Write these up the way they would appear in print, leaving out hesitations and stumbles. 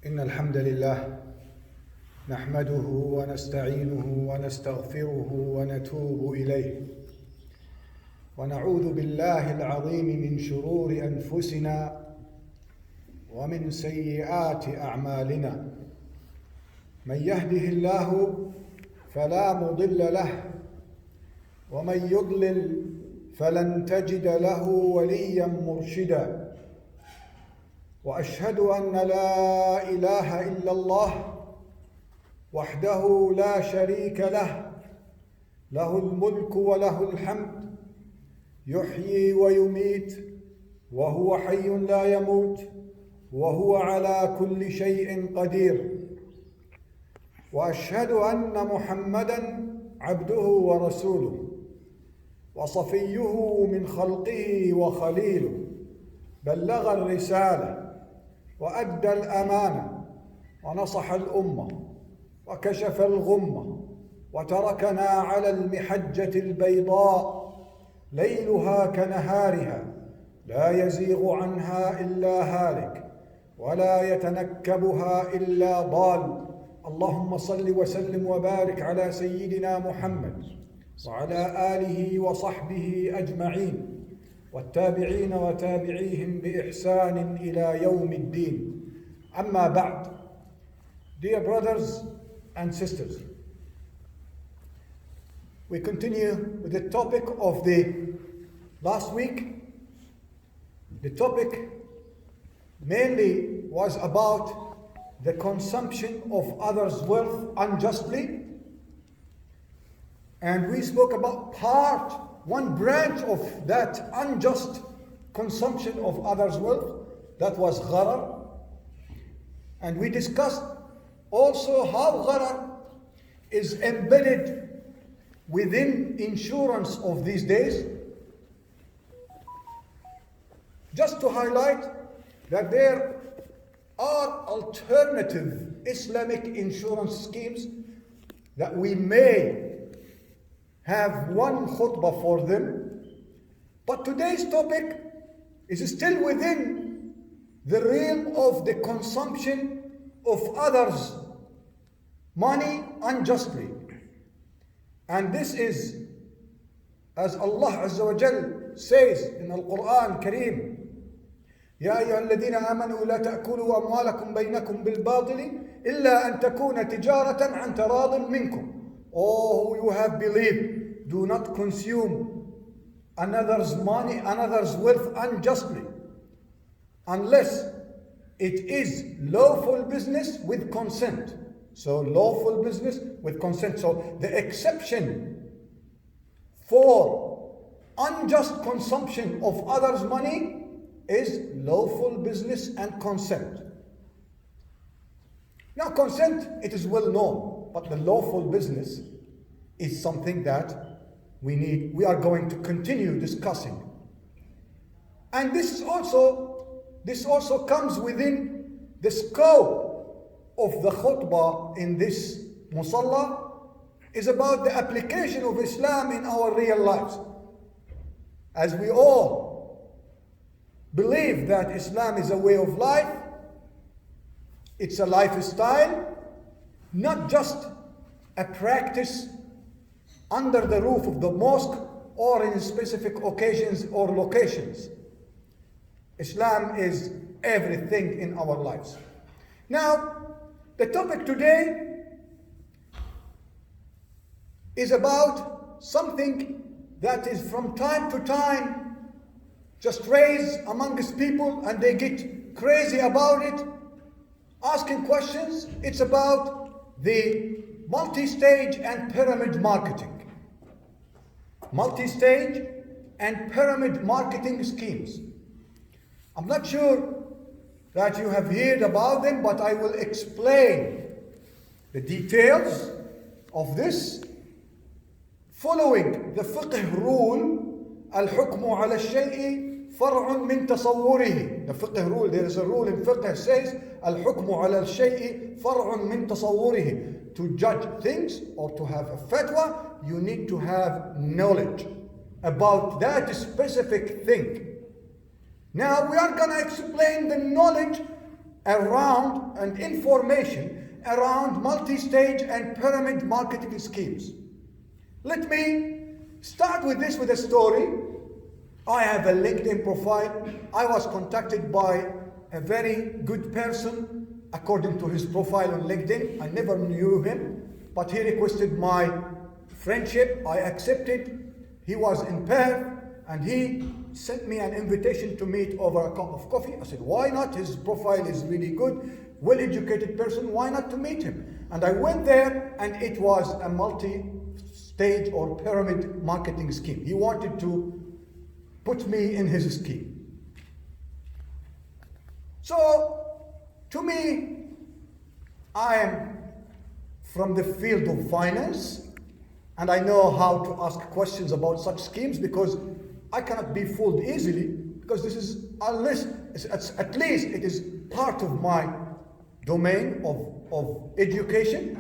إن الحمد لله نحمده ونستعينه ونستغفره ونتوب إليه ونعوذ بالله العظيم من شرور أنفسنا ومن سيئات أعمالنا. من يهده الله فلا مضل له ومن يضلل فلن تجد له وليا مرشدا. وأشهد أن لا إله إلا الله وحده لا شريك له، له الملك وله الحمد، يحيي ويميت وهو حي لا يموت وهو على كل شيء قدير. وأشهد أن محمدًا عبده ورسوله وصفيه من خلقه وخليله، بلغ الرسالة وأدى الأمانة ونصح الأمة وكشف الغمة وتركنا على المحجة البيضاء ليلها كنهارها لا يزيغ عنها إلا هالك ولا يتنكبها إلا ضال. اللهم صل وسلم وبارك على سيدنا محمد وعلى آله وصحبه أجمعين والتابعين وتابعيهم بإحسان إلى يوم الدين. أما بعد. Dear brothers and sisters, we continue with the topic of the last week. The topic mainly was about the consumption of others' wealth unjustly, and we spoke about one branch of that unjust consumption of others' wealth, that was gharar. And we discussed also how gharar is embedded within insurance of these days, just to highlight that there are alternative Islamic insurance schemes that we may have one khutbah for them. But today's topic is still within the realm of the consumption of others' money unjustly. And this is, as Allah Azza wa Jal says in the Quran Kareem, يا أيها الذين آمنوا لا تأكلوا أموالكم بينكم بالباطل إلا أن تكون تجارة عن تراض منكم. Oh, who you have believed, do not consume another's money, another's wealth unjustly, unless it is lawful business with consent. So lawful business with consent. So the exception for unjust consumption of others' money is lawful business and consent. Now consent, it is well known. But the lawful business is something that we are going to continue discussing. And this also comes within the scope of the khutbah in this musalla, is about the application of Islam in our real lives. As we all believe that Islam is a way of life, it's a lifestyle, not just a practice under the roof of the mosque or in specific occasions or locations. Islam is everything in our lives. Now, the topic today is about something that is from time to time just raised amongst people and they get crazy about it, asking questions. It's about the multi-stage and pyramid marketing. Multi-stage and pyramid marketing schemes. I'm not sure that you have heard about them, but I will explain the details of this following the fiqh rule, al-hukmu ala al-shay'i far'un min tasawwurihi. The fiqh rule, there is a rule in fiqh says, al-hukmu ala al-shay'i far'un min tasawwurihi. To judge things or to have a fatwa, you need to have knowledge about that specific thing. Now we are going to explain the knowledge around and information around multi-stage and pyramid marketing schemes. Let me start with this with a story. I have a LinkedIn profile. I was contacted by a very good person according to his profile on LinkedIn. I never knew him, but he requested my friendship. I accepted. He was in Perth and he sent me an invitation to meet over a cup of coffee. I said, why not? His profile is really good, well-educated person. Why not to meet him? And I went there and it was a multi-stage or pyramid marketing scheme. He wanted to put me in his scheme. So, to me, I am from the field of finance and I know how to ask questions about such schemes because I cannot be fooled easily because this is, at least it is part of my domain of education.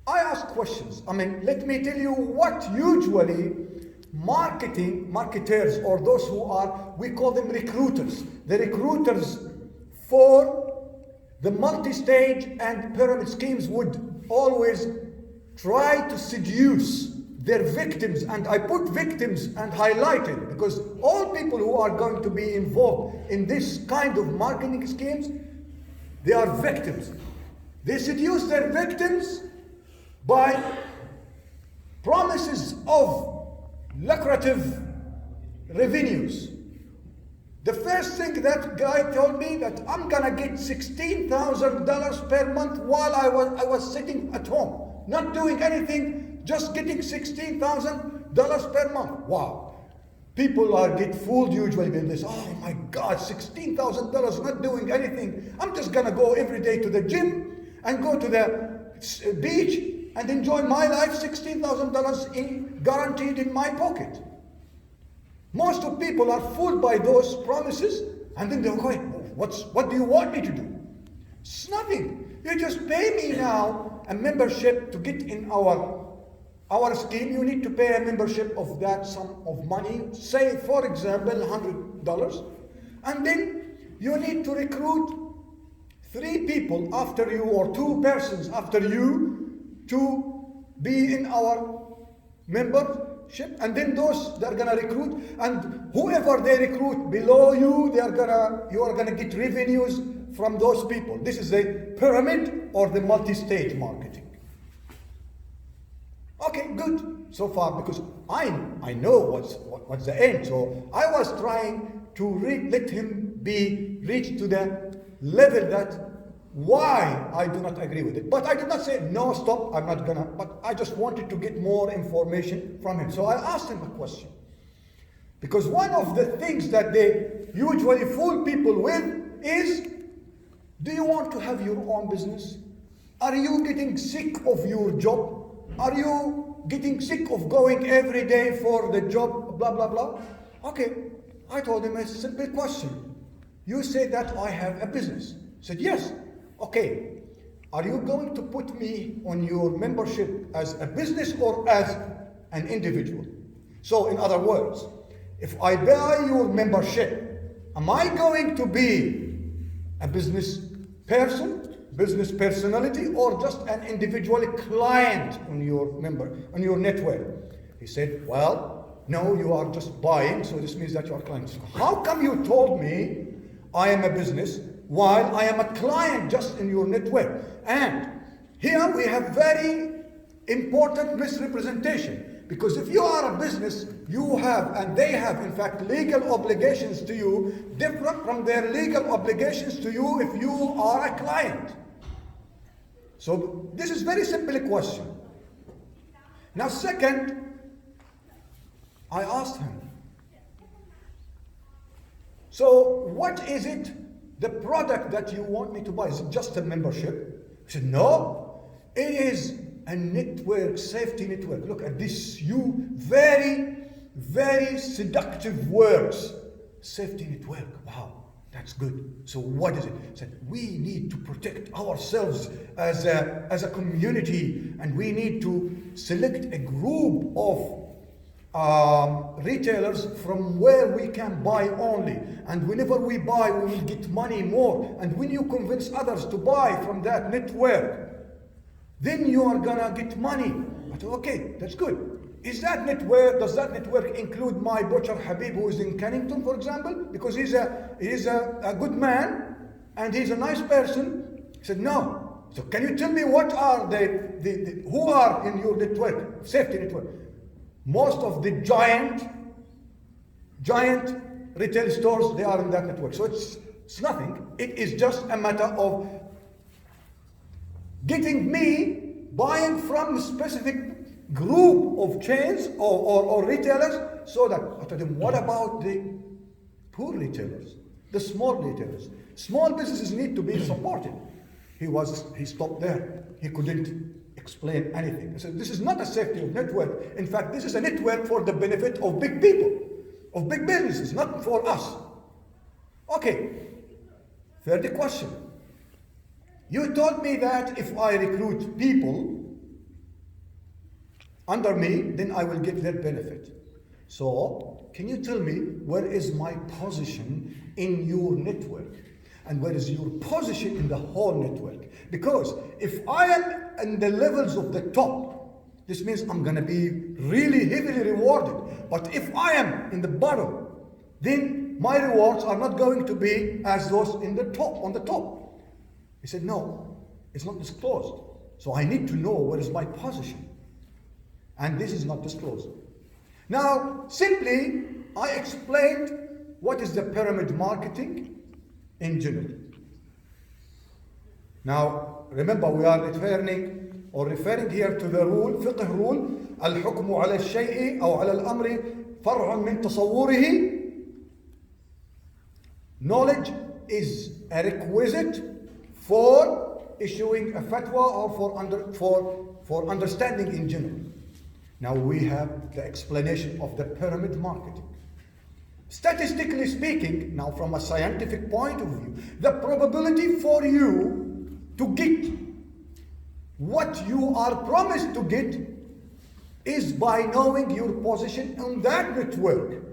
I ask questions. Let me tell you what usually marketers or those who are, we call them recruiters. The recruiters for the multi-stage and pyramid schemes would always try to seduce their victims, and I put victims and highlight it because all people who are going to be involved in this kind of marketing schemes, they are victims. They seduce their victims by promises of lucrative revenues. The first thing that guy told me that I'm gonna get $16,000 per month while I was sitting at home, not doing anything, just getting $16,000 per month. Wow. People get fooled usually when they say, oh my God, $16,000 not doing anything. I'm just gonna go every day to the gym and go to the beach and enjoy my life, $16,000 guaranteed in my pocket. Most of people are fooled by those promises and then they're going, what do you want me to do? It's nothing. You just pay me now a membership to get in our scheme. You need to pay a membership of that sum of money, say for example $100, and then you need to recruit 3 people after you or 2 persons after you to be in our membership, and then those they're gonna recruit, and whoever they recruit below you, you are gonna get revenues from those people. This is a pyramid or the multi-stage marketing. Okay, good so far because I know what's the end. So I was trying to let him reach to the level that why I do not agree with it. But I did not say, no, stop, I'm not gonna, but I just wanted to get more information from him. So I asked him a question. Because one of the things that they usually fool people with is, do you want to have your own business? Are you getting sick of your job? Are you getting sick of going every day for the job, blah, blah, blah? Okay, I told him a simple question. You say that I have a business. He said, yes. Okay, are you going to put me on your membership as a business or as an individual? So in other words, if I buy your membership, am I going to be a business person, business personality, or just an individual client on your network? He said, well, no, you are just buying, so this means that you are clients. How come you told me I am a business while I am a client just in your network? And here we have very important misrepresentation, because if you are a business, you have, and they have in fact, legal obligations to you different from their legal obligations to you if you are a client. So this is very simple question. Now second, I asked him, so what is it, the product that you want me to buy? Is it just a membership? He said, no, it is a network, safety network. Look at this, very, very seductive words. Safety network, wow, that's good. So what is it? He said, we need to protect ourselves as a community, and we need to select a group of retailers from where we can buy only. And whenever we buy, we will get money more. And when you convince others to buy from that network, then you are gonna get money. But okay, that's good. Does that network include my butcher Habib, who is in Kennington, for example? Because he's a good man and he's a nice person. He said, no. So can you tell me what are who are in your network, safety network? Most of the giant retail stores, they are in that network. So it's nothing. It is just a matter of getting me buying from a specific group of chains or retailers, so that I told him, what about the poor retailers, the small retailers? Small businesses need to be supported. He stopped there. He couldn't explain anything. I said, this is not a safety of network. In fact, this is a network for the benefit of big people, of big businesses, not for us. Okay, third question. You told me that if I recruit people under me, then I will get their benefit. So, can you tell me where is my position in your network? And where is your position in the whole network? Because if I am in the levels of the top, this means I'm gonna be really heavily rewarded. But if I am in the bottom, then my rewards are not going to be as those in the top, on the top. He said, no, it's not disclosed. So I need to know where is my position. And this is not disclosed. Now, simply, I explained what is the pyramid marketing in general. Now, remember, we are referring here to the rule, fiqh rule, الحكم على الشيء أو على الأمر فرع من تصوره. Knowledge is a requisite for issuing a fatwa or for understanding in general. Now we have the explanation of the pyramid marketing. Statistically speaking, now from a scientific point of view, the probability for you to get what you are promised to get is by knowing your position on that network.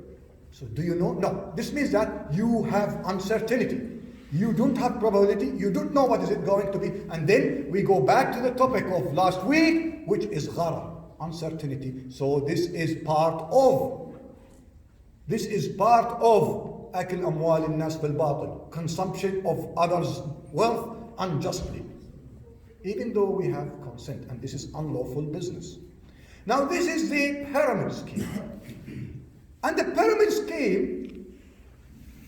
So do you know? No. This means that you have uncertainty. You don't have probability. You don't know what is it going to be. And then we go back to the topic of last week, which is gharar, uncertainty. So this is part of أكل أموال الناس بالباطل, consumption of others' wealth unjustly, even though we have consent, and this is unlawful business. Now this is the pyramid scheme. And the pyramid scheme,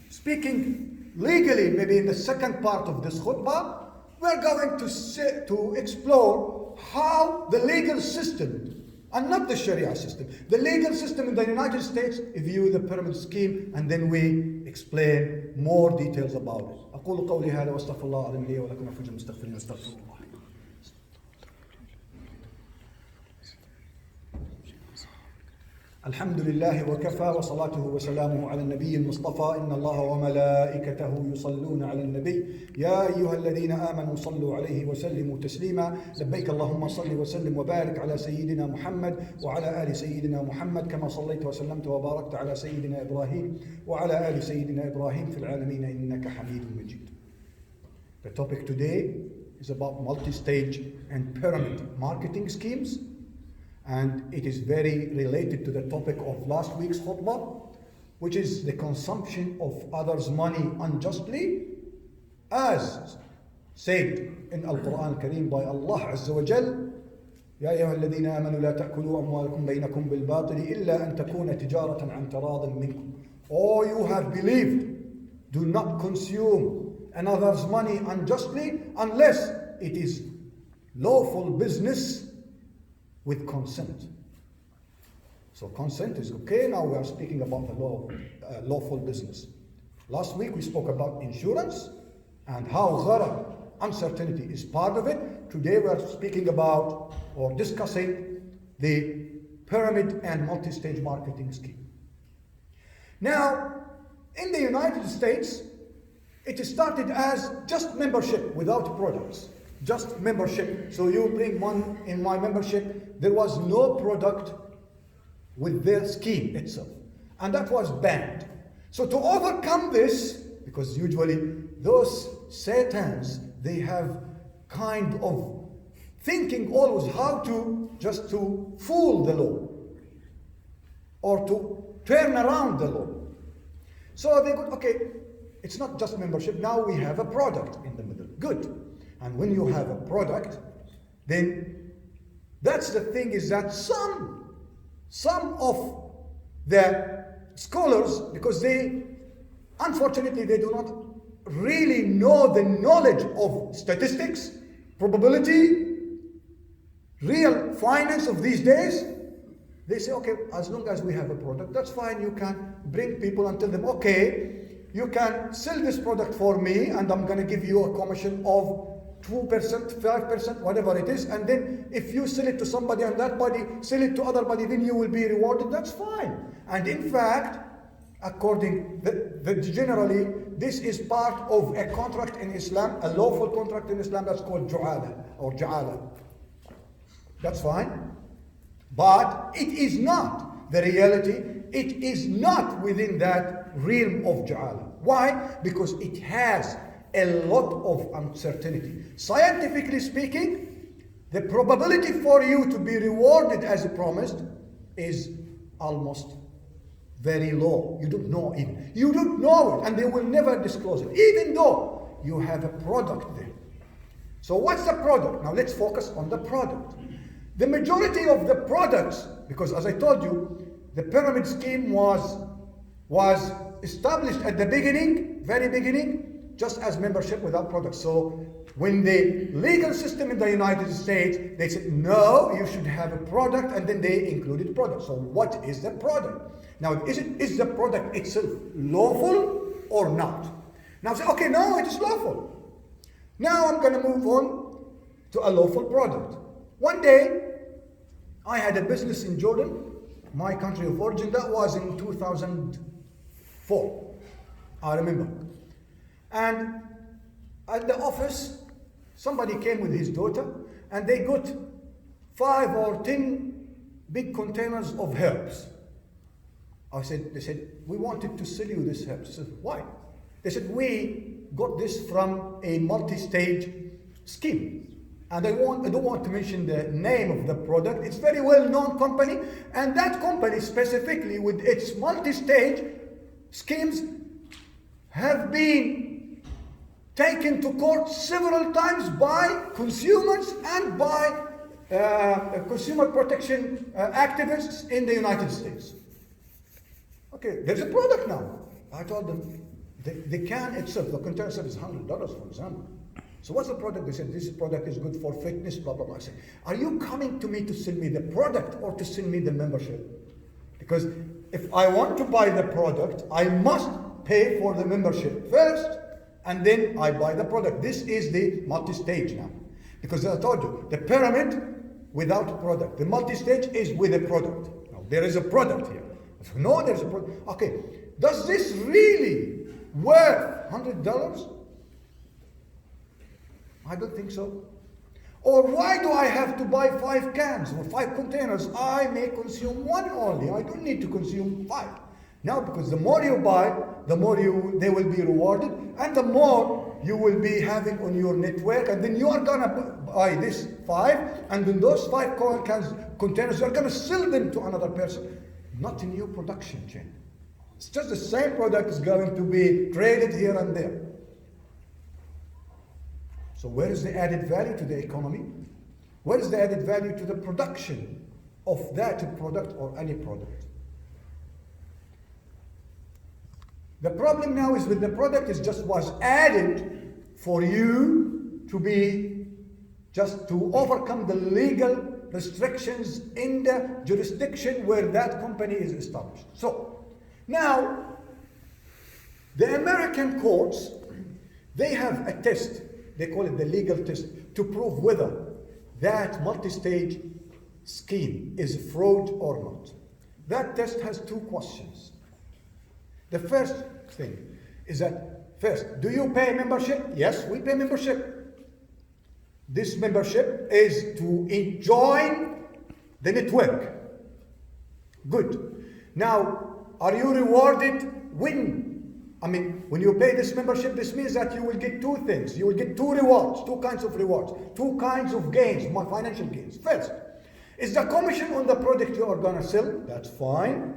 speaking legally, maybe in the second part of this khutbah, we're going to explore how the legal system, and not the Sharia'h system, the legal system in the United States view the pyramid scheme, and then we explain more details about it. أقول قولي هذا واستغفر الله العظيم لي ولكم وفجر المستغفرين واستغفر الله. الحمد لله وكفى وصلاته وسلامه على النبي المصطفى إن الله وملائكته يصلون على النبي يا أيها الذين آمنوا صلوا عليه وسلموا تسليما لبيك اللهم صل وسلم وبارك على سيدنا محمد وعلى آل سيدنا محمد كما صليت وسلمت وباركت على سيدنا إبراهيم وعلى آل سيدنا إبراهيم في العالمين إنك حميد مجيد. The topic today is about multi-stage and pyramid marketing schemes. And it is very related to the topic of last week's khutbah, which is the consumption of others' money unjustly, as said in Al-Quran Al-Kareem by Allah Azza wa Jal, يا أيها الذين آمنوا لا تأكلوا أموالكم بينكم بالباطل إلا أن تكون تجارة عن تراض منكم. All you have believed, do not consume another's money unjustly unless it is lawful business with consent. So consent is okay. Now we are speaking about the lawful business. Last week we spoke about insurance and how gharar, uncertainty, is part of it. Today we are speaking about or discussing the pyramid and multi-stage marketing scheme. Now, in the United States, it started as just membership without products. Just membership. So you bring one in my membership. There was no product with the scheme itself. And that was banned. So to overcome this, because usually those satans, they have kind of thinking always how to just to fool the law or to turn around the law. So they go, okay, it's not just membership, now we have a product in the middle. Good. And when you have a product, then that's the thing, is that some of the scholars, because unfortunately they do not really know the knowledge of statistics, probability, real finance of these days, they say, okay, as long as we have a product, that's fine. You can bring people and tell them, okay, you can sell this product for me and I'm going to give you a commission of 2%, 5%, whatever it is. And then if you sell it to somebody and that body sell it to other body, then you will be rewarded. That's fine. And in fact, generally, this is part of a contract in Islam, a lawful contract in Islam that's called ju'ala or ja'ala. That's fine. But it is not the reality. It is not within that realm of ja'ala. Why? Because it has a lot of uncertainty. Scientifically speaking, the probability for you to be rewarded as promised is almost very low. You don't know even. You don't know it, and they will never disclose it, even though you have a product there. So what's the product? Now let's focus on the product. The majority of the products, because as I told you, the pyramid scheme was established at the beginning, very beginning, just as membership without products. So when the legal system in the United States, they said, no, you should have a product, and then they included product. So what is the product? Now, is the product itself lawful or not? Now say, okay, no, it is lawful. Now I'm going to move on to a lawful product. One day, I had a business in Jordan, my country of origin. That was in 2004, I remember. And at the office, somebody came with his daughter, and they got 5 or 10 big containers of herbs. They said, we wanted to sell you this herbs. I said, why? They said, we got this from a multi-stage scheme. And I don't want to mention the name of the product. It's a very well-known company, and that company specifically with its multi-stage schemes have been taken to court several times by consumers and by consumer protection activists in the United States. Okay, there's a product now. I told them, the can itself, the container itself is $100, for example. So what's the product? They said, this product is good for fitness, blah, blah, blah. I said, are you coming to me to sell me the product or to sell me the membership? Because if I want to buy the product, I must pay for the membership first, and then I buy the product. This is the multi-stage now. Because as I told you, the pyramid without a product. The multi-stage is with a product. Now, there is a product here. No, there's a product. Okay, does this really worth $100? I don't think so. Or why do I have to buy 5 cans or 5 containers? I may consume 1 only. I don't need to consume 5. Now, because the more you buy, the more they will be rewarded, and the more you will be having on your network, and then you are gonna buy this 5, and then those 5 containers, you are gonna sell them to another person. Not in your production chain. It's just the same product is going to be traded here and there. So where is the added value to the economy? Where is the added value to the production of that product or any product? The problem now is with the product is just was added for you to be just to overcome the legal restrictions in the jurisdiction where that company is established. So now the American courts, they have a test. They call it the legal test to prove whether that multi-stage scheme is fraud or not. That test has 2 questions. The first thing is that, first, do you pay membership? Yes, we pay membership. This membership is to join the network. Good. Now, are you rewarded when you pay this membership? This means that you will get two things. You will get two rewards, two kinds of rewards, two kinds of gains, more financial gains. First, is the commission on the product you are going to sell. That's fine.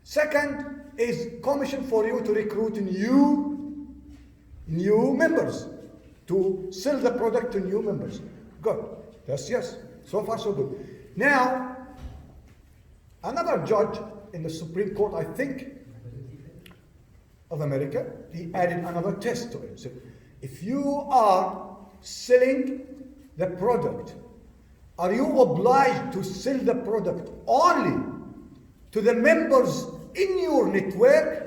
Second, is commission for you to recruit new members, to sell the product to new members. Good. That's yes. So far, so good. Now, another judge in the Supreme Court, I think, of America, he added another test to it. So, if you are selling the product, are you obliged to sell the product only to the members in your network,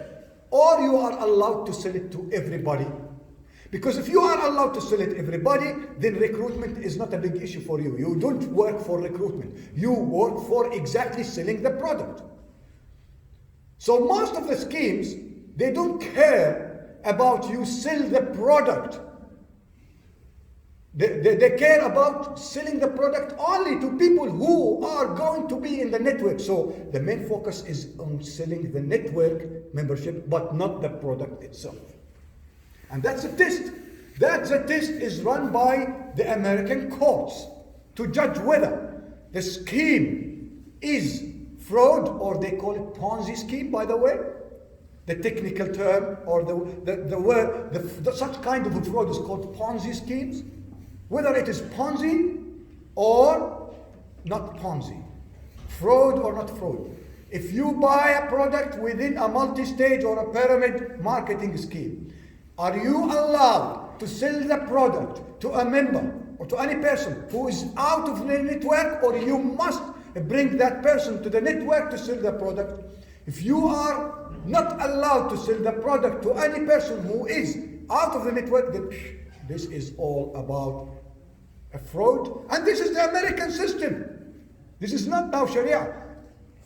or you are allowed to sell it to everybody? Because if you are allowed to sell it to everybody, then recruitment is not a big issue for you. You don't work for recruitment. You work for exactly selling the product. So most of the schemes, they don't care about you sell the product. They care about selling the product only to people who are going to be in the network. So the main focus is on selling the network membership, but not the product itself. And that's a test. That test is run by the American courts to judge whether the scheme is fraud, or they call it Ponzi scheme, by the way. The technical term, or the word, such kind of a fraud is called Ponzi schemes. Whether it is Ponzi or not Ponzi, fraud or not fraud. If you buy a product within a multi-stage or a pyramid marketing scheme, are you allowed to sell the product to a member or to any person who is out of the network, or you must bring that person to the network to sell the product? If you are not allowed to sell the product to any person who is out of the network, then this is all about a fraud. And this is the American system. This is not now Sharia'h.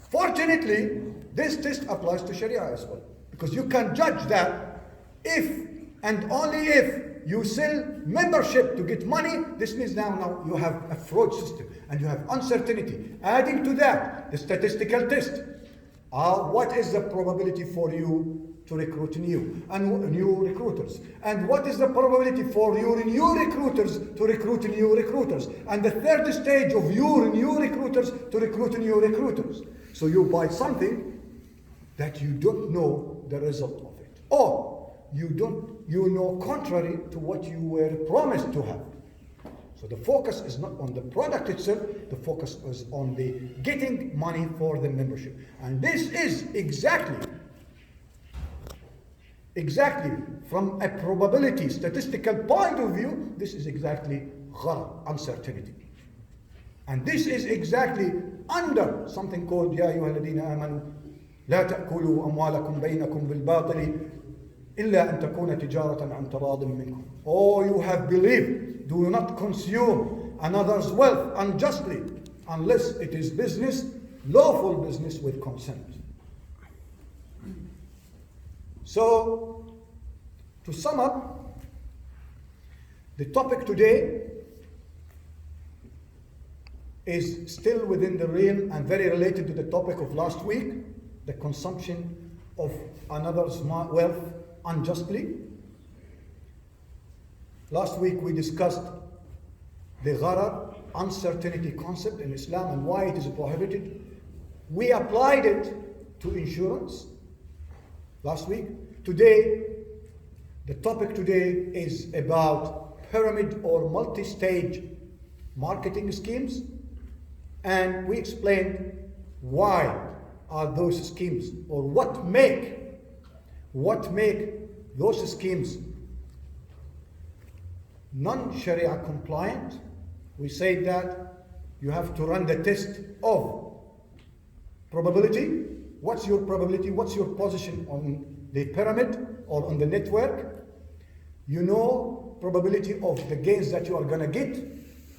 Fortunately, this test applies to Sharia'h as well. Because you can judge that if and only if you sell membership to get money, this means now you have a fraud system and you have uncertainty. Adding to that, the statistical test. What is the probability for you to recruit new recruiters? And what is the probability for your new recruiters to recruit new recruiters? And the third stage of your new recruiters to recruit new recruiters. So you buy something that you don't know the result of it, or you know contrary to what you were promised to have. So the focus is not on the product itself, the focus is on the getting money for the membership. And this is exactly from a probability, statistical point of view, this is exactly gharar, uncertainty. And this is exactly under something called Ya ayyuha alladhina amanu la ta'kulu amwalakum bainakum bil batili illa an takuna tijaratan an taradin minkum. Oh, you have believed, do not consume another's wealth unjustly unless it is business, lawful business with consent. So, to sum up, the topic today is still within the realm and very related to the topic of last week, the consumption of another's wealth unjustly. Last week we discussed the gharar, uncertainty concept in Islam and why it is prohibited. We applied it to insurance last week. Today, the topic today is about pyramid or multi-stage marketing schemes, and we explained why are those schemes, or what make those schemes non-Sharia compliant. We said that you have to run the test of probability. What's your probability? What's your position on the pyramid or on the network? You know probability of the gains that you are going to get.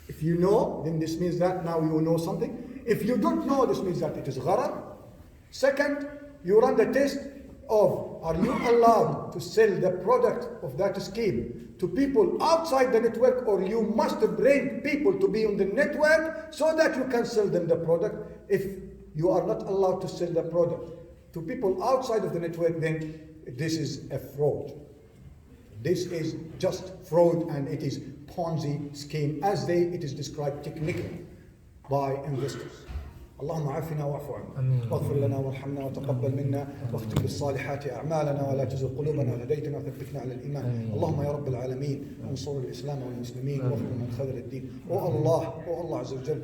If you know, then this means that now you know something. If you don't know, this means that it is gharar. Second, you run the test of, are you allowed to sell the product of that scheme to people outside the network, or you must bring people to be on the network so that you can sell them the product. If you are not allowed to sell the product. To people outside of the network, then this is a fraud. This is just fraud, and it is Ponzi scheme as it is described technically by investors. اللهم عافنا واعف عنا واغفر لنا وارحمنا وتقبل منا واختم بالصالحات اعمالنا ولا تزغ قلوبنا وهديتنا وثبتنا على الايمان. اللهم يا رب العالمين انصر الاسلام والمسلمين واغفر من خذل الدين. Oh Allah Azza wa Jal,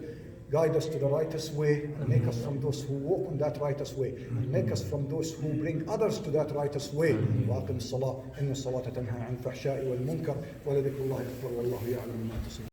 guide us to the righteous way and make us from those who walk on that righteous way and make us from those who bring others to that righteous way. واقم الصلاة إن الصلاة تنهى عن الفحشاء والمنكر ولذكر الله أكبر والله يعلم ما تصنعون.